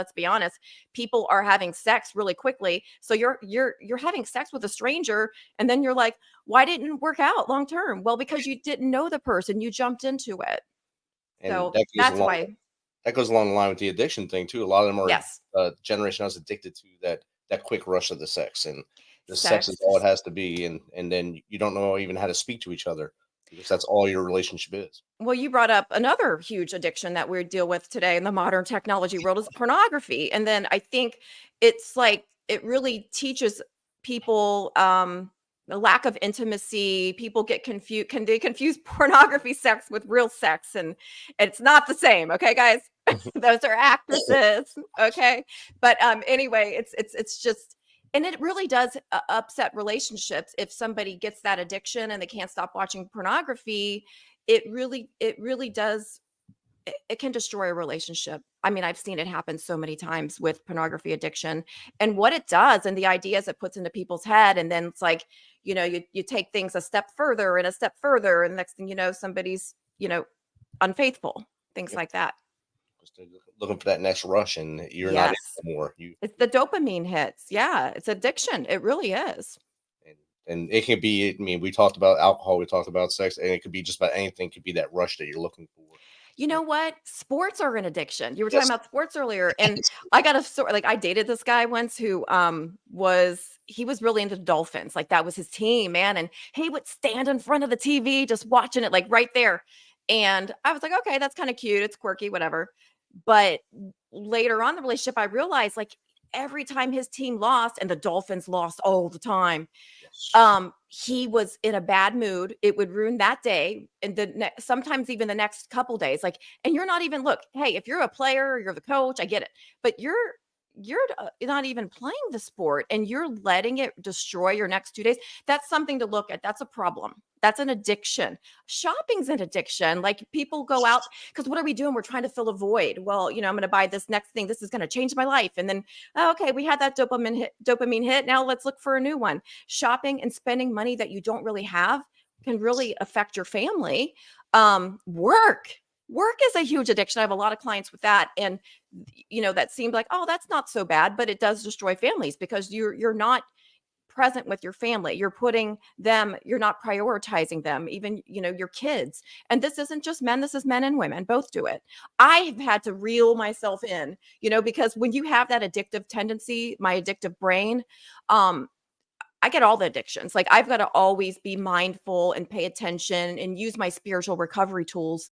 let's be honest, people are having sex really quickly. So you're having sex with a stranger, and then you're like, why didn't it work out long term? Well, because you didn't know the person, you jumped into it. And So that's why. that goes along the line with the addiction thing too. A lot of them are Yes. generation is addicted to that quick rush of the sex, and the sex is Sex. all it has to be, and then you don't know even how to speak to each other because that's all your relationship is. Well, you brought up another huge addiction that we deal with today in the modern technology world is pornography. And then I think it's like it really teaches people the lack of intimacy. People get confused. Can they confuse pornography sex with real sex? And it's not the same. Okay, guys. Those are actresses. Okay. But anyway, it's just, and it really does upset relationships if somebody gets that addiction and they can't stop watching pornography. It really does. It can destroy a relationship. I mean, I've seen it happen so many times with pornography addiction, and what it does and the ideas it puts into people's head. And then it's like, you take things a step further and a step further, and next thing you know, somebody's, unfaithful, things Yep. like that. Just looking for that next rush, and you're not in Yes. anymore. You It's the dopamine hits. Yeah, it's addiction. It really is. and, and it can be. I mean, we talked about alcohol, we talked about sex, and it could be just about anything. It could be that rush that you're looking for. You And know what? Sports are an addiction. You were talking yes, about sports earlier, and I got a story. Like I dated this guy once who was really into the Dolphins. Like that was his team, man. And he would stand in front of the TV just watching it, like right there. And I was like, okay, that's kind of cute. It's quirky, whatever. But later on in the relationship, I realized like every time his team lost, and the Dolphins lost all the time, yes, he was in a bad mood. It would ruin that day and sometimes even the next couple days. Like, and you're not even look, hey, if you're a player, you're the coach, I get it. But you're not even playing the sport and you're letting it destroy your next 2 days. That's something to look at. That's a problem. That's an addiction. Shopping's an addiction. Like people go out because what are we doing? We're trying to fill a void. Well, I'm going to buy this next thing. This is going to change my life. And then, oh, okay, we had that dopamine hit. Now let's look for a new one. Shopping and spending money that you don't really have can really affect your family. Work is a huge addiction. I have a lot of clients with that. And that seemed like, oh, that's not so bad, but it does destroy families because you're not present with your family. You're not prioritizing them, even, your kids. And this isn't just men, this is men and women, both do it. I've had to reel myself in, because when you have that addictive tendency, my addictive brain, I get all the addictions. Like I've got to always be mindful and pay attention and use my spiritual recovery tools